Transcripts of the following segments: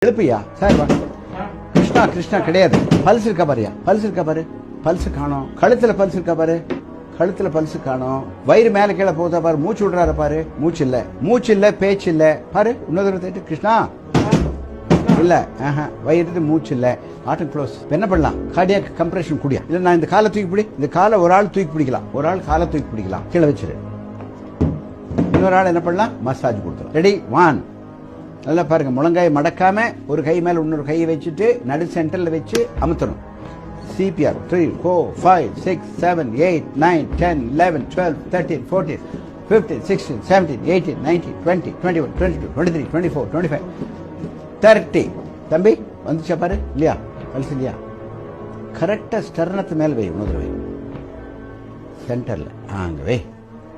எழுப்பியா sir வா. கிருஷ்ணா கிருஷ்ணா கிடையாது. Pulse இருக்கா பாரியா? பல்ஸ் இருக்கா பாரு. பல்ஸ் காணோம். கழுத்துல பல்ஸ் இருக்கா பாரு. கழுத்துல பல்ஸ் காணோம். வயிறு மேல கீழே போதா பாரு. மூச்சு விடுறாரு பாரு. மூச்சு இல்ல. மூச்சு இல்ல, பேச்சு இல்ல பாரு. இன்னொரு கிருஷ்ணா இல்ல. வயிறு மூச்சு இல்ல. ஆட்டம் க்ளோஸ். என்ன பண்ணலாம்? கார்டியாக் கம்ப்ரெஷன் குடியா? இல்ல நான் இந்த காலை தூக்கி பிடி. இந்த காலை ஒரு ஆள் தூக்கி பிடிக்கலாம். ஒரு ஆள் காலை தூக்கி பிடிக்கலாம். கீழே வச்சிரு. இன்னொரு ஆள் என்ன பண்ணலாம்? மசாஜ் கொடுக்கலாம். ரெடி? 1. நல்லா பாருங்க. முழங்காய் மடக்காம ஒரு கை மேல இன்னொரு கையை வச்சுட்டு நடு சென்டர்ல வச்சு அமுத்தணும். CPR 3 4 5 6 7 8 9 10 11 12 13 14 15 16 17 18 19 20 21 22 23 24 25 30. தம்பி வந்துச்சா பாரு. இல்லையா? பல்ஸ் இல்லையா? கரெக்டா ஸ்டர்னத்து மேல வை. இன்னொரு வை சென்டர்ல. அங்க வை.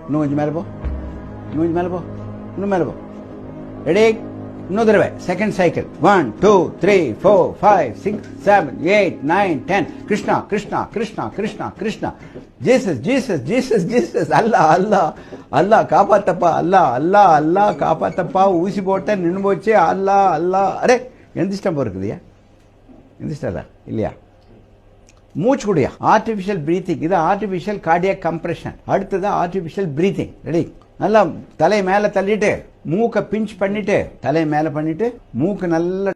இன்னும் கொஞ்சம் மேல போ. இன்னும் கொஞ்சம் மேல போ. இன்னும் மேல போ. ரெடி? இன்னொரு தடவை. Second cycle. 1 2 3 4 5 6 7 8 9 10. Krishna Krishna Krishna Krishna Krishna. Jesus Jesus Jesus Jesus. Allah Allah Allah காப்பாத்தப்பா. அல்லா அல்லா அல்லா காப்பாத்தப்பா. ஊசி போட்ட நின்று போச்சு. அல்லா அல்லா. அரே எந்திரிச்சிட்டம் போஇருக்குதுயா? எந்திரிச்சிட்டாரா இல்லையா? மூச்சு கூடியா? Artificial breathing. இது ஆர்டிபிஷியல் கார்டியாக் கம்ப்ரெஷன். அடுத்தது ஆர்டிபிஷியல் பிரீத்திங். ரெடி? நல்லா தலை மேல தள்ளிட்டு மூக்க பிஞ்ச் பண்ணிட்டு தலை மேல பண்ணிட்டு மூக்கு நல்ல